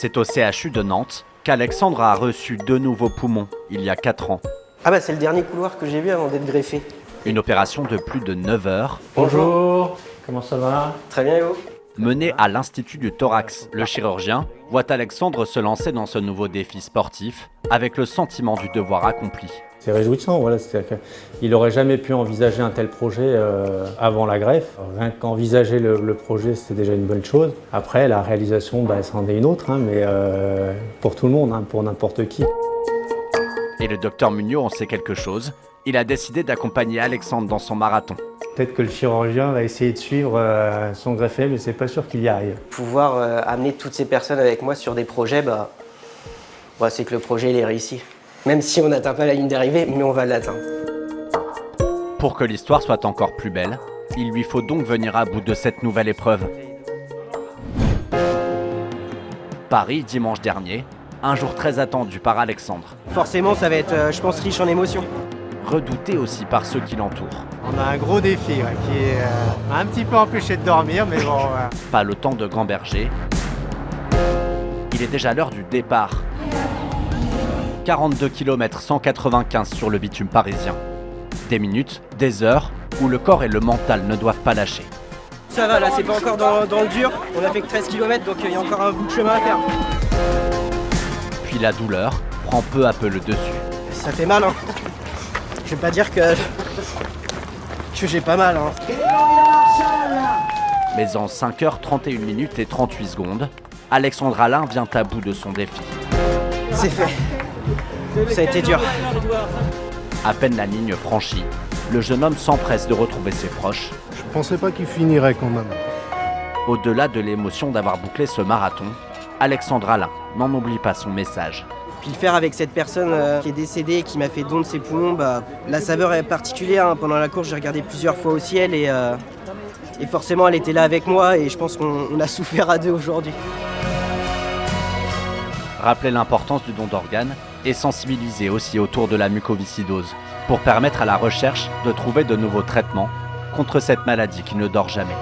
C'est au CHU de Nantes qu'Alexandre a reçu 2 nouveaux poumons il y a 4 ans. Ah bah c'est le dernier couloir que j'ai vu avant d'être greffé. Une opération de plus de 9 heures. Bonjour, comment ça va? Très bien et vous? Menée à l'Institut du Thorax. Le chirurgien voit Alexandre se lancer dans ce nouveau défi sportif avec le sentiment du devoir accompli. C'est réjouissant, voilà. C'est-à-dire qu'il n'aurait jamais pu envisager un tel projet avant la greffe. Rien qu'envisager le projet, c'était déjà une bonne chose. Après, la réalisation, c'en est une autre, mais pour tout le monde, pour n'importe qui. Et le docteur Mugnot en sait quelque chose. Il a décidé d'accompagner Alexandre dans son marathon. Peut-être que le chirurgien va essayer de suivre son greffé, mais c'est pas sûr qu'il y arrive. Pouvoir amener toutes ces personnes avec moi sur des projets, c'est que le projet il est réussi. Même si on n'atteint pas la ligne d'arrivée, mais on va l'atteindre. Pour que l'histoire soit encore plus belle, il lui faut donc venir à bout de cette nouvelle épreuve. Paris, dimanche dernier, un jour très attendu par Alexandre. Forcément, ça va être, je pense, riche en émotions. Redouté aussi par ceux qui l'entourent. On a un gros défi qui est un petit peu empêché de dormir, mais bon. Pas le temps de gamberger. Il est déjà l'heure du départ. 42 km 195 sur le bitume parisien. Des minutes, des heures où le corps et le mental ne doivent pas lâcher. Ça va, là, c'est pas encore dans le dur. On a fait que 13 km, donc il y a encore un bout de chemin à faire. Puis la douleur prend peu à peu le dessus. Ça fait mal, hein. Je vais pas dire que j'ai pas mal, hein. Mais en 5h31 minutes et 38 secondes, Alexandre Alain vient à bout de son défi. C'est fait. Ça a été dur. À peine la ligne franchie, le jeune homme s'empresse de retrouver ses proches. Je pensais pas qu'il finirait quand même. Au-delà de l'émotion d'avoir bouclé ce marathon, Alexandre Alain n'en oublie pas son message. Puis le faire avec cette personne qui est décédée et qui m'a fait don de ses poumons, la saveur est particulière, hein. Pendant la course, j'ai regardé plusieurs fois au ciel et forcément elle était là avec moi et je pense qu'on a souffert à deux aujourd'hui. Rappeler l'importance du don d'organes et sensibiliser aussi autour de la mucoviscidose pour permettre à la recherche de trouver de nouveaux traitements contre cette maladie qui ne dort jamais.